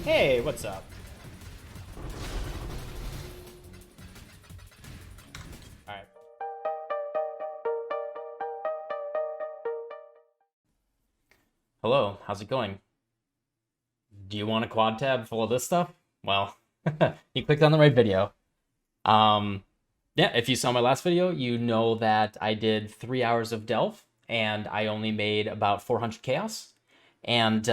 Hey, what's up? All right. Hello, how's it going? Do you want a quad tab full of this stuff? Well, you clicked on the right video. Um, yeah, if you saw my last video, you know that I did 3 hours of Delve and I only made about 400 chaos. And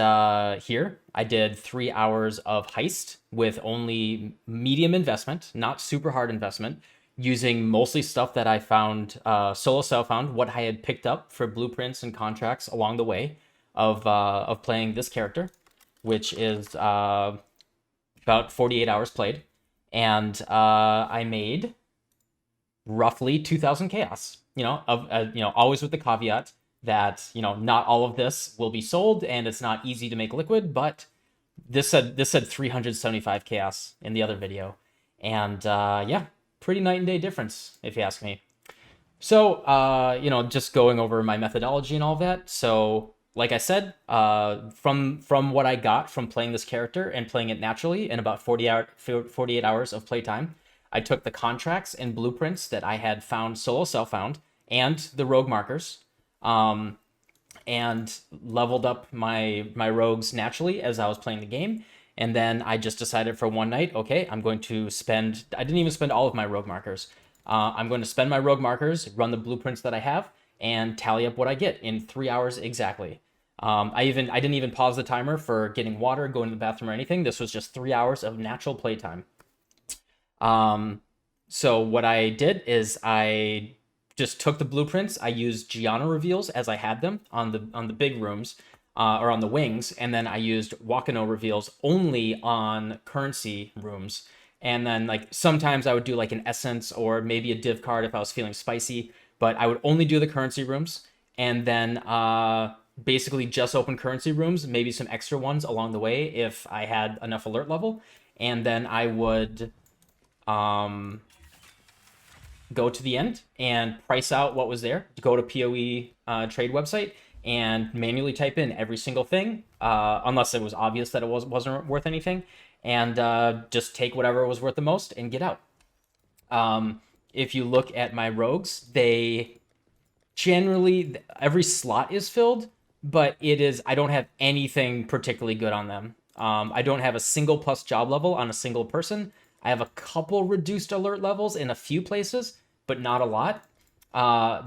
here I did 3 hours of Heist with only medium investment, not super hard investment, using mostly stuff that I found, solo self found, what I had picked up for blueprints and contracts along the way of playing this character, which is about 48 hours played, and I made roughly 2,000 chaos. Always with the caveat that not all of this will be sold, and it's not easy to make liquid. But this said 375 chaos in the other video, and yeah, pretty night and day difference if you ask me. So, just going over my methodology and all that. So, like I said, from what I got from playing this character and playing it naturally in about 48 hours of playtime, I took the contracts and blueprints that I had found solo self found and the rogue markers, um, and leveled up my rogues naturally as I was playing the game. And then I just decided for one night, okay, I'm going to spend. I didn't even spend all of my rogue markers. I'm going to spend my rogue markers, run the blueprints that I have, and tally up what I get in 3 hours exactly. I didn't even pause the timer for getting water, going to the bathroom, or anything. This was just 3 hours of natural playtime. So what I did is I just took the blueprints. I used Gianna reveals as I had them on the big rooms, or on the wings, and then I used Wakano reveals only on currency rooms. And then like sometimes I would do like an essence or maybe a div card if I was feeling spicy, but I would only do the currency rooms, and then basically just open currency rooms, maybe some extra ones along the way if I had enough alert level, and then I would go to the end and price out what was there. Go to PoE trade website and manually type in every single thing, unless it was obvious that it wasn't worth anything, and just take whatever was worth the most and get out. If you look at my rogues, they generally every slot is filled, but I don't have anything particularly good on them. I don't have a single plus job level on a single person. I have a couple reduced alert levels in a few places, but not a lot.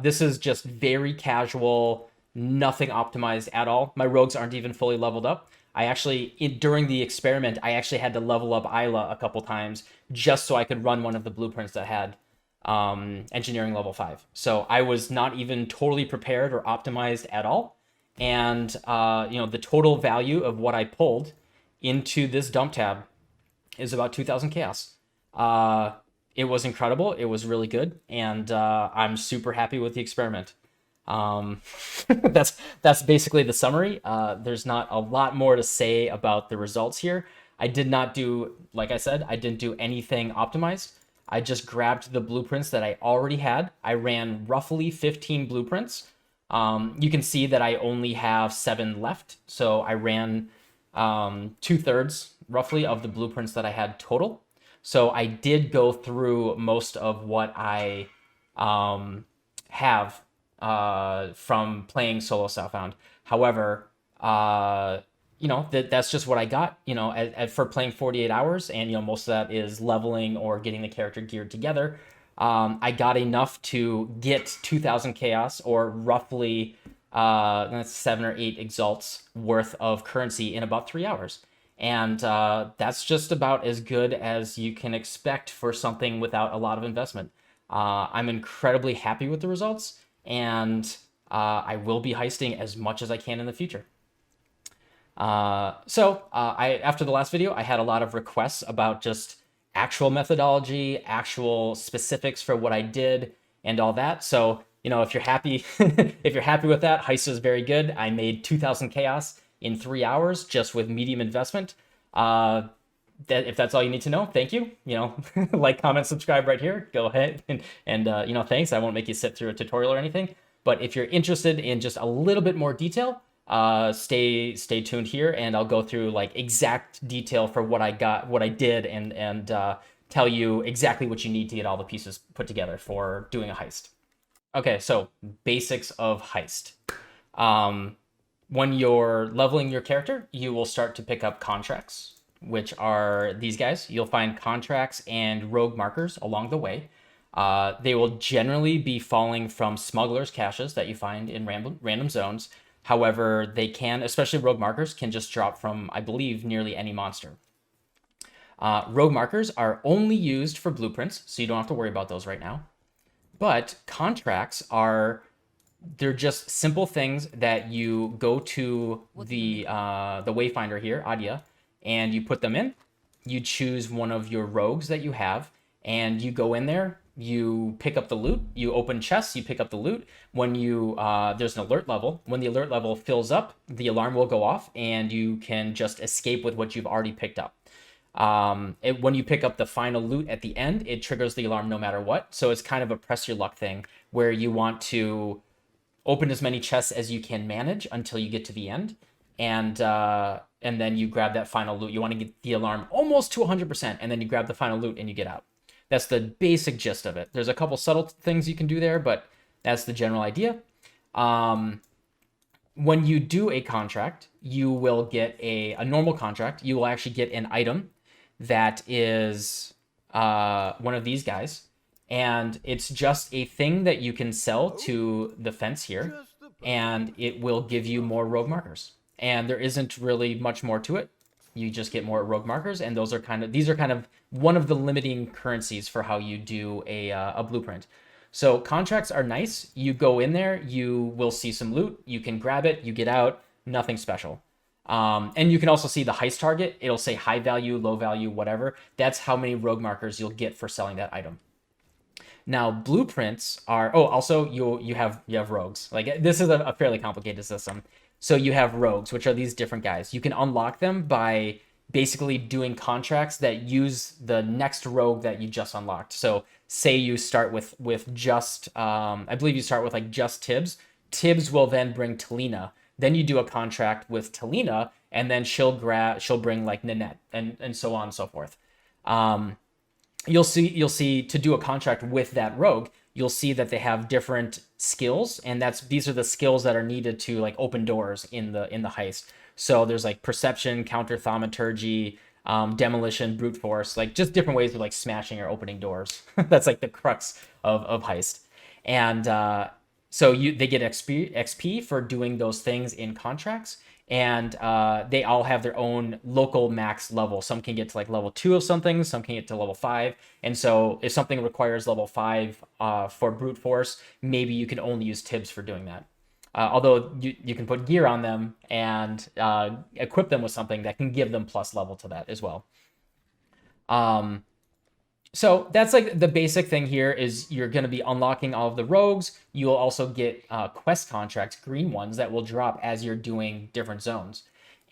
This is just very casual, nothing optimized at all. My rogues aren't even fully leveled up. During the experiment, I actually had to level up Isla a couple times just so I could run one of the blueprints that had engineering level 5. So I was not even totally prepared or optimized at all. And the total value of what I pulled into this dump tab is about 2,000 chaos. It was incredible. It was really good, and I'm super happy with the experiment. That's basically the summary. There's not a lot more to say about the results here. I did not do, like I said, I didn't do anything optimized. I just grabbed the blueprints that I already had. I ran roughly 15 blueprints. You can see that I only have 7 left, so I ran 2/3 roughly of the blueprints that I had total. So I did go through most of what I have from playing solo Southbound. However, that's just what I got, for playing 48 hours, and most of that is leveling or getting the character geared together. I got enough to get 2,000 chaos, or roughly that's 7 or 8 exalts worth of currency in about 3 hours. And that's just about as good as you can expect for something without a lot of investment. I'm incredibly happy with the results, and I will be heisting as much as I can in the future. After the last video, I had a lot of requests about just actual methodology, actual specifics for what I did, and all that. So, if you're happy, if you're happy with that, Heist is very good. I made 2,000 chaos in 3 hours just with medium investment. If that's all you need to know, thank you. Like, comment, subscribe right here. Go ahead and thanks. I won't make you sit through a tutorial or anything. But if you're interested in just a little bit more detail, stay tuned here, and I'll go through like exact detail for what I got, what I did, and tell you exactly what you need to get all the pieces put together for doing a heist. Okay, so basics of heist. When you're leveling your character, you will start to pick up contracts, which are these guys. You'll find contracts and rogue markers along the way. They will generally be falling from smugglers' caches that you find in random zones. However, they can, especially rogue markers, can just drop from, I believe, nearly any monster. Rogue markers are only used for blueprints, so you don't have to worry about those right now. But contracts they're just simple things that you go to the wayfinder here, Adia, and you put them in. You choose one of your rogues that you have, and you go in there. You pick up the loot. You open chests. You pick up the loot. When you there's an alert level. When the alert level fills up, the alarm will go off, and you can just escape with what you've already picked up. When you pick up the final loot at the end, it triggers the alarm no matter what. So it's kind of a press your luck thing where you want to open as many chests as you can manage until you get to the end, and then you grab that final loot. You want to get the alarm almost to 100%, and then you grab the final loot and you get out. That's the basic gist of it. There's a couple subtle things you can do there, but that's the general idea. When you do a contract, you will get a normal contract. You will actually get an item that is one of these guys. And it's just a thing that you can sell to the fence here, and it will give you more rogue markers. And there isn't really much more to it. You just get more rogue markers, and these are kind of one of the limiting currencies for how you do a blueprint. So contracts are nice. You go in there, you will see some loot, you can grab it, you get out, nothing special. And you can also see the heist target. It'll say high value, low value, whatever. That's how many rogue markers you'll get for selling that item. Now, blueprints are... Oh, also, you have rogues. Like, this is a fairly complicated system. So you have rogues, which are these different guys. You can unlock them by basically doing contracts that use the next rogue that you just unlocked. So say you start with just... I believe you start with, like, just Tibbs. Tibbs will then bring Talina. Then you do a contract with Talina, and then she'll bring, like, Nanette, and so on and so forth. You'll see to do a contract with that rogue, you'll see that they have different skills, and these are the skills that are needed to like open doors in the heist. So there's like perception, counter thaumaturgy, demolition, brute force, like just different ways of like smashing or opening doors. That's like the crux of heist. And so they get XP for doing those things in contracts. And they all have their own local max level. Some can get to like level 2 of something, some can get to level 5. And so if something requires level 5 for brute force, maybe you can only use Tibbs for doing that. Although you can put gear on them and equip them with something that can give them plus level to that as well. So that's like the basic thing here is you're going to be unlocking all of the rogues. You'll also get quest contracts, green ones, that will drop as you're doing different zones.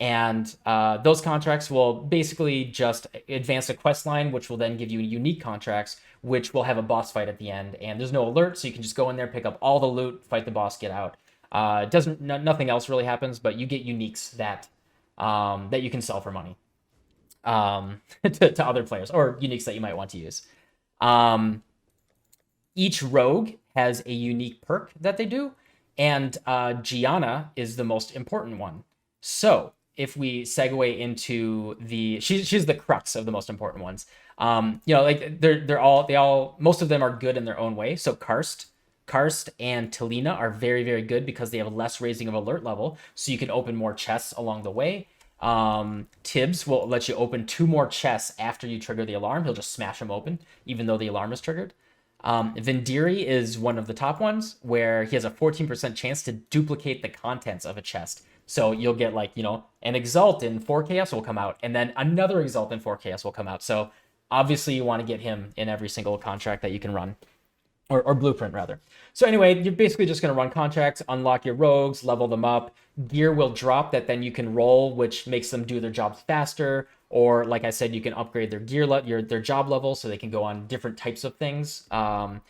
And those contracts will basically just advance a quest line, which will then give you unique contracts, which will have a boss fight at the end. And there's no alert, so you can just go in there, pick up all the loot, fight the boss, get out. Nothing else really happens, but you get uniques that you can sell for money. To other players, or uniques that you might want to use. Each rogue has a unique perk that they do, and Gianna is the most important one. So if we segue into she's the crux of the most important ones. Like most of them are good in their own way. So Karst and Talina are very, very good because they have less raising of alert level, so you can open more chests along the way. Tibbs will let you open 2 more chests after you trigger the alarm. He'll just smash them open, even though the alarm is triggered. Vendiri is one of the top ones, where he has a 14% chance to duplicate the contents of a chest. So you'll get like, an Exalt in 4KS will come out, and then another Exalt in 4KS will come out. So obviously you want to get him in every single contract that you can run. Or blueprint, rather. So anyway, you're basically just going to run contracts, unlock your rogues, level them up. Gear will drop that then you can roll, which makes them do their jobs faster. Or, like I said, you can upgrade their their job level so they can go on different types of things. Or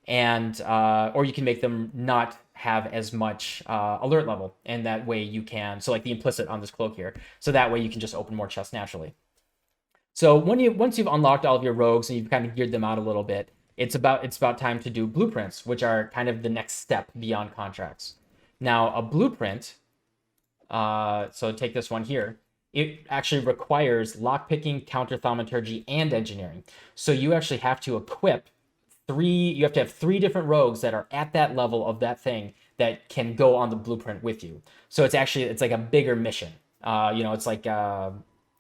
you can make them not have as much alert level, and that way you can, so like the implicit on this cloak here, so that way you can just open more chests naturally. So once you've unlocked all of your rogues and you've kind of geared them out a little bit, it's about time to do blueprints, which are kind of the next step beyond contracts. Now, a blueprint, so take this one here, it actually requires lockpicking, counter thaumaturgy, and engineering. So you actually have to equip you have to have 3 different rogues that are at that level of that thing that can go on the blueprint with you. So it's like a bigger mission. It's like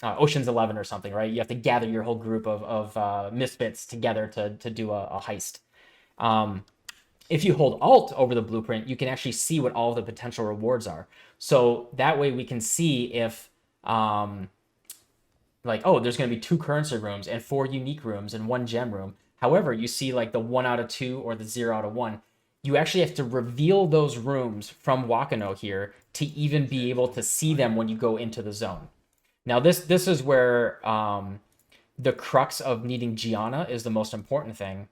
Ocean's 11 or something, right? You have to gather your whole group of misfits together to do a heist. If you hold Alt over the blueprint, you can actually see what all of the potential rewards are. So that way we can see if, there's going to be 2 currency rooms and 4 unique rooms and 1 gem room. However, you see like the 1 out of 2 or the 0 out of 1. You actually have to reveal those rooms from Wakano here to even be able to see them when you go into the zone. Now, this is where the crux of needing Gianna is the most important thing.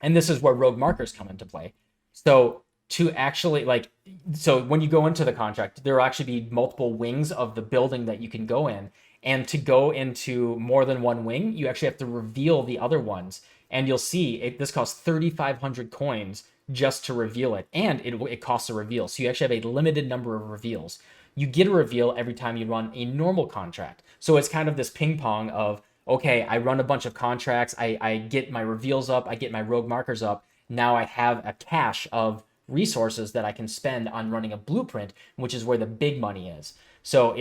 And this is where rogue markers come into play. So to actually so when you go into the contract, there will actually be multiple wings of the building that you can go in. And to go into more than one wing, you actually have to reveal the other ones. And you'll see this costs 3,500 coins just to reveal it. And it costs a reveal. So you actually have a limited number of reveals. You get a reveal every time you run a normal contract. So it's kind of this ping pong of, okay, I run a bunch of contracts, I get my reveals up, I get my rogue markers up. Now I have a cache of resources that I can spend on running a blueprint, which is where the big money is. So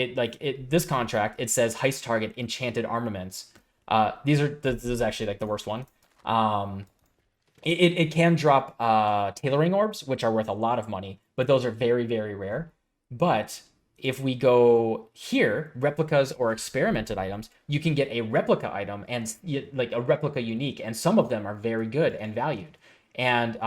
this contract, it says heist target enchanted armaments. This is actually like the worst one. It can drop tailoring orbs, which are worth a lot of money, but those are very, very rare. But if we go here, replicas or experimented items, you can get a replica item and like a replica unique, and some of them are very good and valued. And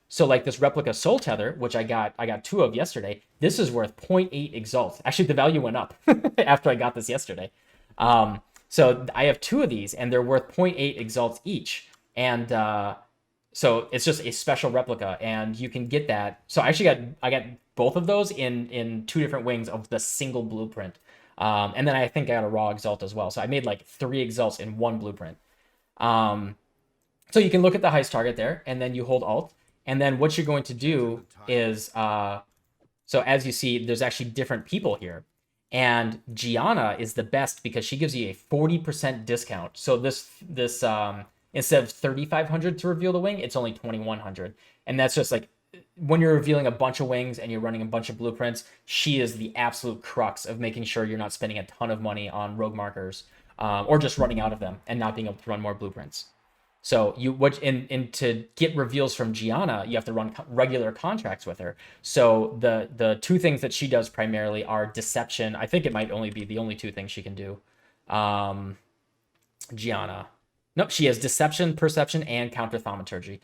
so like this replica soul tether, which I got 2 of yesterday, this is worth 0.8 Exalt. Actually, the value went up after I got this yesterday. So I have 2 of these, and they're worth 0.8 Exalts each. And so it's just a special replica, and you can get that. So I got both of those in 2 different wings of the single blueprint. And then I think I got a raw Exalt as well. So I made like 3 Exalts in 1 blueprint. So you can look at the heist target there, and then you hold Alt. And then what you're going to do is, so as you see, there's actually different people here. And Gianna is the best because she gives you a 40% discount. So this instead of 3,500 to reveal the wing, it's only 2,100. And that's just like, when you're revealing a bunch of wings and you're running a bunch of blueprints, she is the absolute crux of making sure you're not spending a ton of money on rogue markers, or just running out of them and not being able to run more blueprints. So to get reveals from Gianna, you have to run regular contracts with her. So the 2 things that she does primarily are deception. I think it might only be the only 2 things she can do. Gianna. Nope, she has deception, perception, and counter thaumaturgy.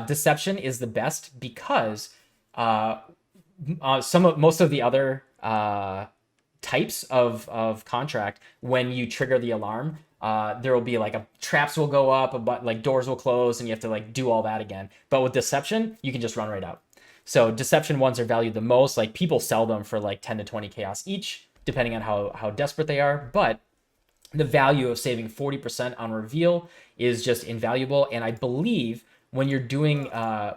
Deception is the best because most of the other types of contract, when you trigger the alarm, there will be like traps will go up, but like doors will close, and you have to like do all that again. But with deception, you can just run right out. So deception ones are valued the most. Like people sell them for like 10 to 20 chaos each, depending on how desperate they are. But the value of saving 40% on reveal is just invaluable. And I believe when you're doing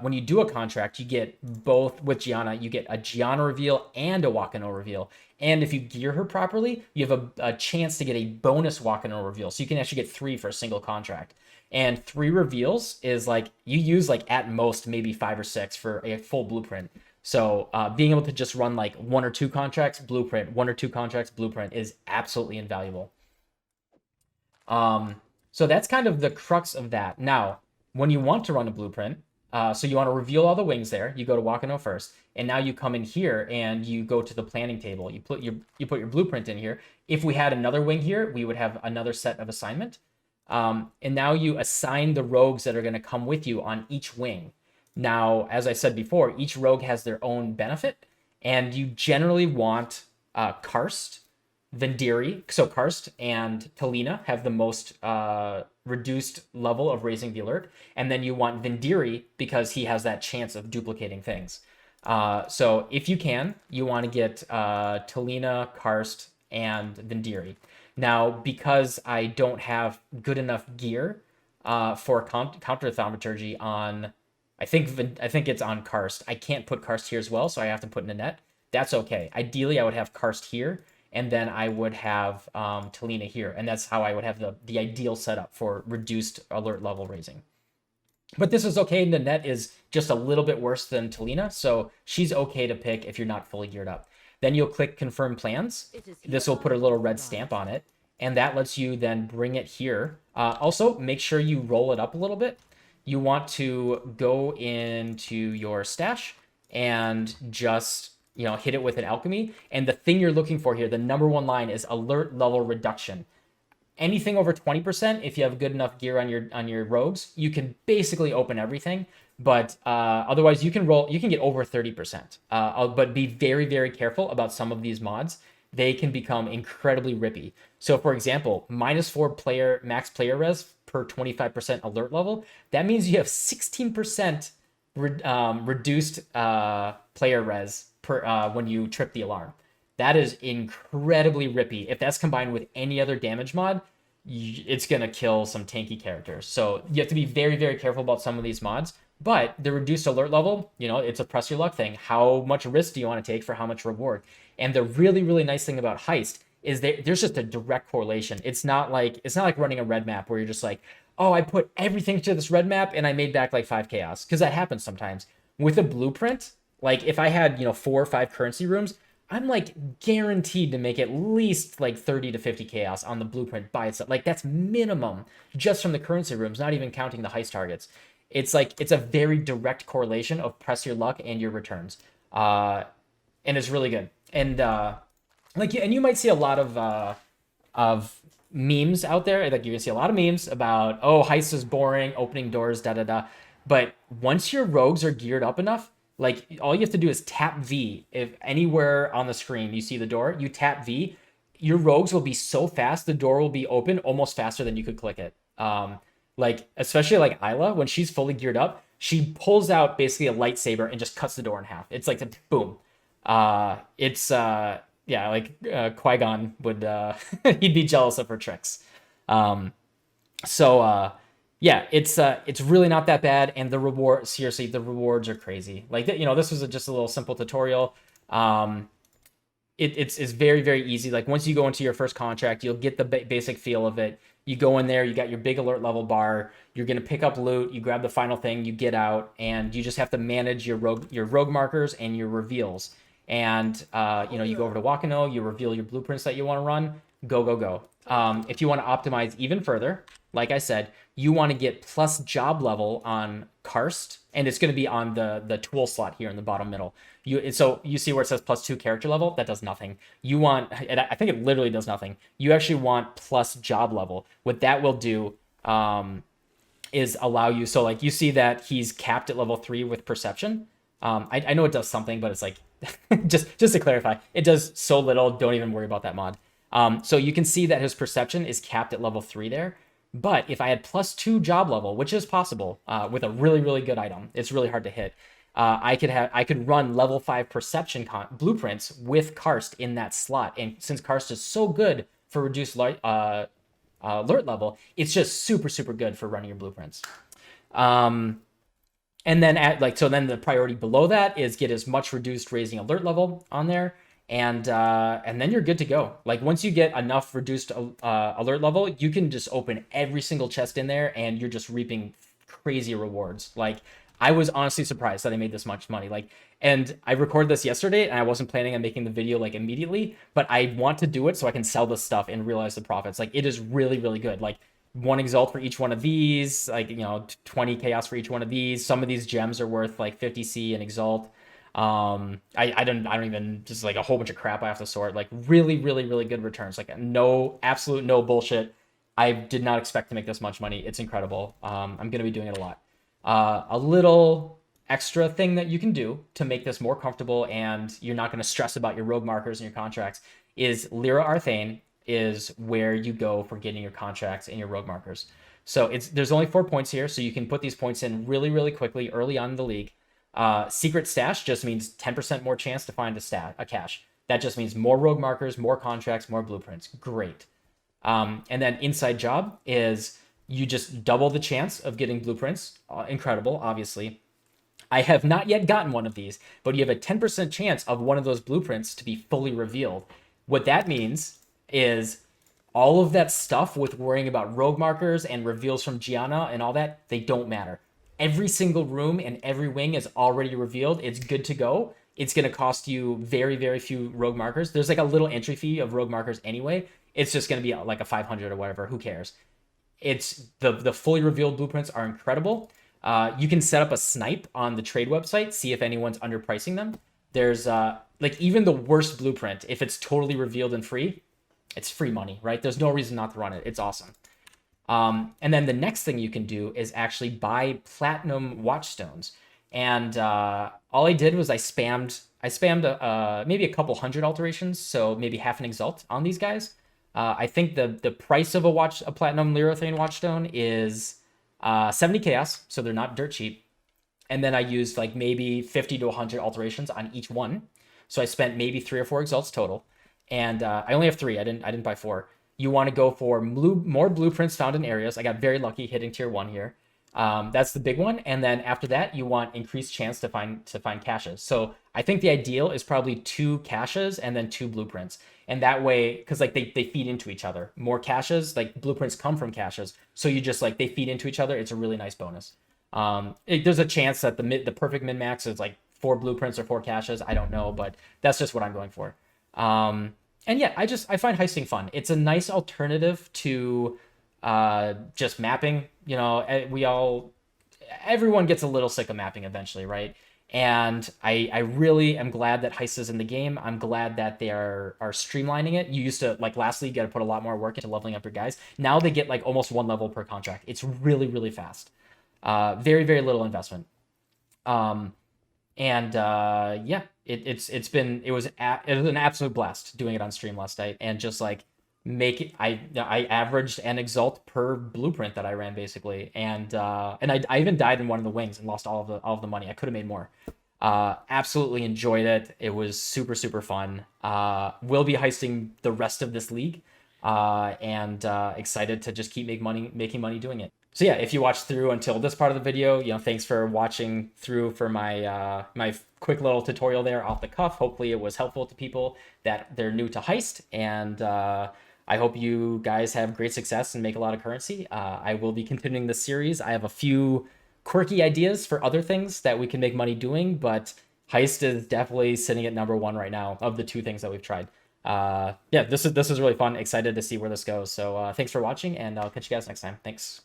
when you do a contract, you get both with Gianna. You get a Gianna reveal and a Wakano reveal. And if you gear her properly, you have a chance to get a bonus Wakano reveal. So you can actually get 3 for a single contract. And 3 reveals is like, you use like at most maybe 5 or 6 for a full blueprint. So being able to just run like 1 or 2 contracts, blueprint, 1 or 2 contracts, blueprint is absolutely invaluable. So that's kind of the crux of that. Now, when you want to run a blueprint, so you want to reveal all the wings there, you go to Wakano first, and now you come in here and you go to the planning table. You put your blueprint in here. If we had another wing here, we would have another set of assignment. And now you assign the rogues that are going to come with you on each wing. Now, as I said before, each rogue has their own benefit, and you generally want Karst, Vendiri, so Karst and Talina have the most reduced level of raising the alert, and then you want Vendiri because he has that chance of duplicating things. So if you can, you want to get Talina, Karst, and Vendiri. Now, because I don't have good enough gear for counter thaumaturgy on, I think it's on Karst. I can't put Karst here as well, so I have to put Nanette. That's okay. Ideally, I would have Karst here, and then I would have Talina here, and that's how I would have the ideal setup for reduced alert level raising. But this is okay. Nanette is just a little bit worse than Talina, so she's okay to pick if you're not fully geared up. Then you'll click Confirm Plans. This will put a little red stamp on it, and that lets you then bring it here. Also, make sure you roll it up a little bit. You want to go into your stash and just hit it with an alchemy. And the thing you're looking for here, the number one line, is alert level reduction. Anything over 20%, if you have good enough gear on your rogues, you can basically open everything. But otherwise, you can get over 30%. But be very, very careful about some of these mods. They can become incredibly rippy. So, for example, -4 max player res per 25% alert level. That means you have 16% reduced player res per when you trip the alarm. That is incredibly rippy. If that's combined with any other damage mod, it's going to kill some tanky characters. So you have to be very, very careful about some of these mods. But the reduced alert level, it's a press your luck thing. How much risk do you want to take for how much reward? And the really, really nice thing about Heist is that there's just a direct correlation. It's not like running a red map where you're just like, oh, I put everything to this red map and I made back like 5 chaos. Because that happens sometimes. With a blueprint, like if I had 4 or 5 currency rooms, I'm like guaranteed to make at least like 30 to 50 chaos on the blueprint by itself. Like that's minimum just from the currency rooms, not even counting the heist targets. It's a very direct correlation of press your luck and your returns. And it's really good. And and you might see a lot of memes out there. Like you're gonna see a lot of memes about, oh, heist is boring, opening doors, da da da. But once your rogues are geared up enough, like all you have to do is tap V. If anywhere on the screen you see the door, you tap V, your rogues will be so fast, the door will be open almost faster than you could click it. Like especially like Isla, when she's fully geared up, she pulls out basically a lightsaber and just cuts the door in half. It's like boom. Qui-Gon would he'd be jealous of her tricks. Yeah, it's really not that bad, and the rewards are crazy. Like this was just a little simple tutorial. It's very, very easy. Like once you go into your first contract, you'll get the basic feel of it. You go in there, you got your big alert level bar. You're gonna pick up loot. You grab the final thing, you get out, and you just have to manage your rogue markers and your reveals. And you go over to Wakano, you reveal your blueprints that you want to run. Go. If you want to optimize even further, like I said, you want to get plus job level on Karst, and it's going to be on the tool slot here in the bottom middle. So you see where it says +2 character level? That does nothing. You want, I think it literally does nothing. You actually want plus job level. What that will do is allow you, so like you see that he's capped at level 3 with perception. I know it does something, but it's like, just to clarify, it does so little, don't even worry about that mod. So you can see that his perception is capped at level 3 there. But if I had +2 job level, which is possible with a really, really good item, it's really hard to hit. I could run level 5 perception blueprints with Karst in that slot. And since Karst is so good for reduced alert level, it's just super, super good for running your blueprints. And then then the priority below that is get as much reduced raising alert level on there. And then you're good to go. Like once you get enough reduced alert level, you can just open every single chest in there and you're just reaping crazy rewards. Like I was honestly surprised that I made this much money. Like, and I recorded this yesterday and I wasn't planning on making the video like immediately, but I want to do it so I can sell this stuff and realize the profits. Like it is really, really good. Like 1 exalt for each one of these, like 20 chaos for each one of these. Some of these gems are worth like 50C and exalt. I don't even, just like a whole bunch of crap I have to sort. Like really, really, really good returns. Like absolute no bullshit. I did not expect to make this much money. It's incredible. I'm gonna be doing it a lot. A little extra thing that you can do to make this more comfortable and you're not gonna stress about your rogue markers and your contracts is Lyra Arthane is where you go for getting your contracts and your rogue markers. So there's only 4 points here, so you can put these points in really, really quickly early on in the league. Secret stash just means 10% more chance to find a cache. That just means more rogue markers, more contracts, more blueprints. Great. And then inside job is you just double the chance of getting blueprints. Incredible, obviously. I have not yet gotten one of these, but you have a 10% chance of one of those blueprints to be fully revealed. What that means is all of that stuff with worrying about rogue markers and reveals from Gianna and all that, they don't matter. Every single room and every wing is already revealed. It's good to go. It's going to cost you very, very few rogue markers. There's like a little entry fee of rogue markers anyway. It's just going to be like a 500 or whatever. Who cares? It's the fully revealed blueprints are incredible. You can set up a snipe on the trade website, see if anyone's underpricing them. There's like even the worst blueprint, if it's totally revealed and free, it's free money, right? There's no reason not to run it. It's awesome. And then the next thing you can do is actually buy platinum watchstones. And all I did was I spammed maybe a couple hundred alterations, so maybe half an Exalt on these guys. I think the price of a platinum Lyrothane watchstone is 70 chaos, so they're not dirt cheap. And then I used like maybe 50 to 100 alterations on each one. So I spent maybe 3 or 4 Exalts total. And I only have 3. I didn't buy 4. You want to go for more blueprints found in areas. I got very lucky hitting tier 1 here. That's the big one. And then after that, you want increased chance to find caches. So I think the ideal is probably 2 caches and then 2 blueprints. And that way, because like they feed into each other. More caches, like blueprints come from caches. So you just like they feed into each other. It's a really nice bonus. There's a chance that the perfect min max is like 4 blueprints or 4 caches. I don't know, but that's just what I'm going for. And yeah, I find heisting fun. It's a nice alternative to just mapping. You know, everyone gets a little sick of mapping eventually, right? And I really am glad that Heist is in the game. I'm glad that they are streamlining it. You used to, like last league, you got to put a lot more work into leveling up your guys. Now they get like almost 1 level per contract. It's really, really fast. Very, very little investment. Yeah, it was an absolute blast doing it on stream last night, and just like I averaged an Exalt per blueprint that I ran basically, and I even died in one of the wings and lost all of the money. I could have made more. Absolutely enjoyed it. It was super, super fun. We'll be heisting the rest of this league, and excited to just keep making money doing it. So yeah, if you watched through until this part of the video, thanks for watching through for my my quick little tutorial there off the cuff. Hopefully it was helpful to people that they're new to Heist, and I hope you guys have great success and make a lot of currency. I will be continuing this series. I have a few quirky ideas for other things that we can make money doing, but Heist is definitely sitting at #1 right now of the 2 things that we've tried. Yeah, this is really fun. Excited to see where this goes. So thanks for watching, and I'll catch you guys next time. Thanks.